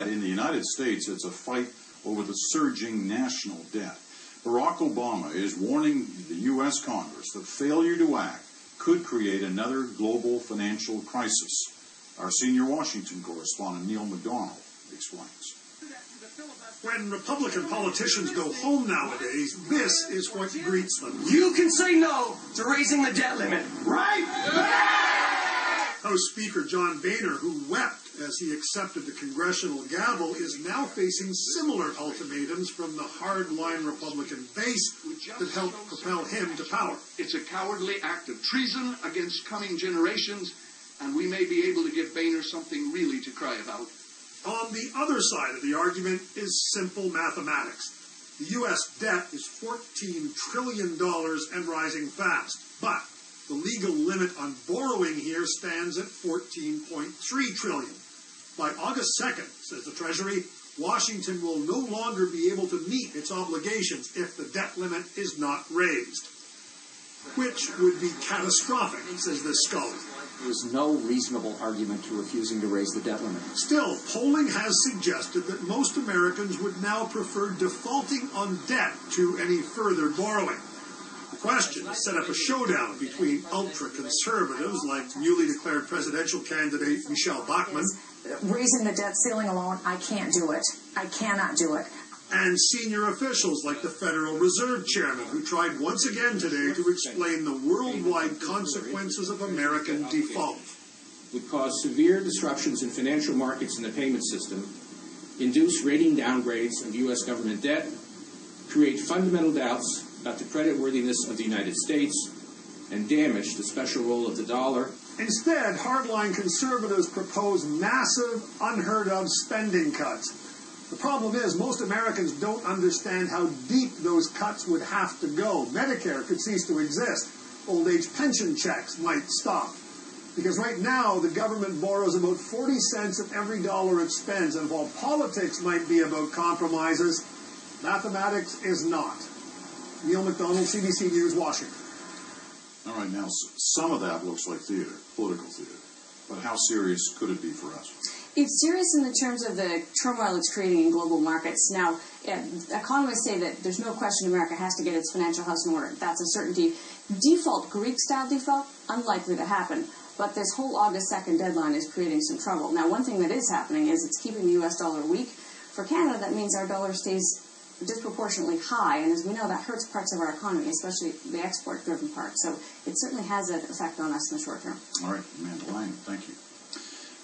In the United States, it's a fight over the surging national debt. Barack Obama is warning the U.S. Congress that failure to act could create another global financial crisis. Our senior Washington correspondent, Neil McDonald, explains. When Republican politicians go home nowadays, this is what greets them. You can say no to raising the debt limit, right? House Speaker John Boehner, who wept as he accepted the congressional gavel, is now facing similar ultimatums from the hardline Republican base that helped propel him to power. It's a cowardly act of treason against coming generations, and we may be able to give Boehner something really to cry about. On the other side of the argument is simple mathematics. The U.S. debt is $14 trillion and rising fast, but the legal limit on borrowing here stands at $14.3 trillion. By August 2nd, says the Treasury, Washington will no longer be able to meet its obligations if the debt limit is not raised, which would be catastrophic, says this scholar. There's no reasonable argument to refusing to raise the debt limit. Still, polling has suggested that most Americans would now prefer defaulting on debt to any further borrowing. The question has set up a showdown between ultra-conservatives like newly declared presidential candidate Michelle Bachmann. Raising the debt ceiling alone, I can't do it. I cannot do it. And senior officials like the Federal Reserve Chairman, who tried once again today to explain the worldwide consequences of American default. Would cause severe disruptions in financial markets and the payment system, induce rating downgrades of U.S. government debt, create fundamental doubts about the creditworthiness of the United States, and damage the special role of the dollar. Instead, hardline conservatives propose massive, unheard-of spending cuts. The problem is most Americans don't understand how deep those cuts would have to go. Medicare could cease to exist. Old age pension checks might stop. Because right now, the government borrows about 40 cents of every dollar it spends. And while politics might be about compromises, mathematics is not. Neil McDonald, CBC News, Washington. All right, now, some of that looks like theater, political theater. But how serious could it be for us? It's serious in the terms of the turmoil it's creating in global markets. Now, economists say that there's no question America has to get its financial house in order. That's a certainty. Default, Greek-style default, unlikely to happen. But this whole August 2nd deadline is creating some trouble. Now, one thing that is happening is it's keeping the U.S. dollar weak. For Canada, that means our dollar stays disproportionately high, and as we know, that hurts parts of our economy, especially the export-driven part. So it certainly has an effect on us in the short term. All right, Amanda Lang, thank you.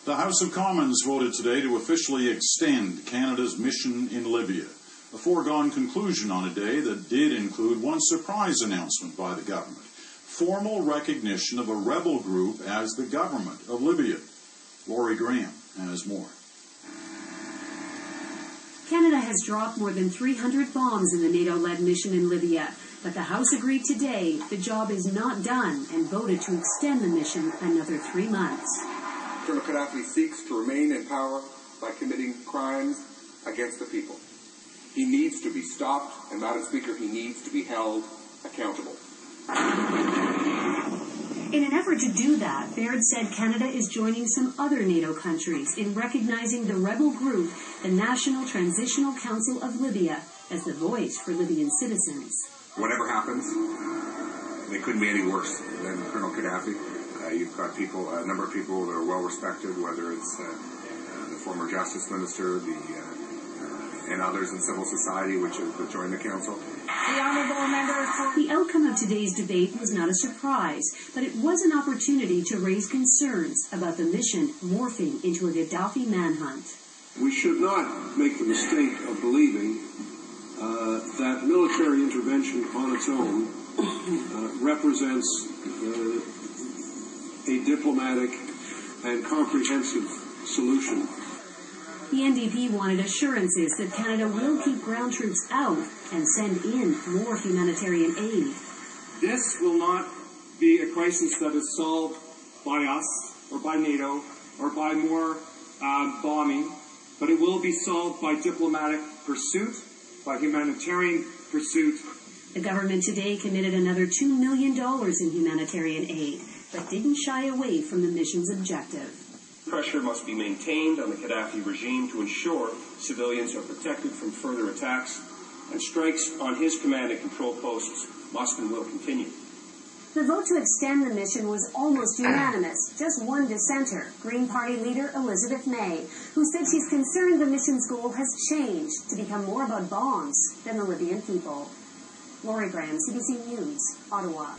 The House of Commons voted today to officially extend Canada's mission in Libya, a foregone conclusion on a day that did include one surprise announcement by the government, formal recognition of a rebel group as the government of Libya. Laurie Graham has more. Canada has dropped more than 300 bombs in the NATO-led mission in Libya, but the House agreed today the job is not done and voted to extend the mission another 3 months. Colonel Gaddafi seeks to remain in power by committing crimes against the people. He needs to be stopped, and Madam Speaker, he needs to be held accountable. In an effort to do that, Baird said Canada is joining some other NATO countries in recognizing the rebel group, the National Transitional Council of Libya, as the voice for Libyan citizens. Whatever happens, it couldn't be any worse than Colonel Gaddafi. You've got people, a number of people that are well respected, whether it's the former Justice Minister, and others in civil society which have joined the council. The outcome of today's debate was not a surprise, but it was an opportunity to raise concerns about the mission morphing into a Gaddafi manhunt. We should not make the mistake of believing that military intervention on its own represents a diplomatic and comprehensive solution. The NDP wanted assurances that Canada will keep ground troops out and send in more humanitarian aid. This will not be a crisis that is solved by us or by NATO or by more bombing, but it will be solved by diplomatic pursuit, by humanitarian pursuit. The government today committed another $2 million in humanitarian aid, but didn't shy away from the mission's objective. pressure must be maintained on the Gaddafi regime to ensure civilians are protected from further attacks, and strikes on his command and control posts must and will continue. The vote to extend the mission was almost unanimous. Just one dissenter, Green Party leader Elizabeth May, who said she's concerned the mission's goal has changed to become more about bombs than the Libyan people. Lori Graham, CBC News, Ottawa.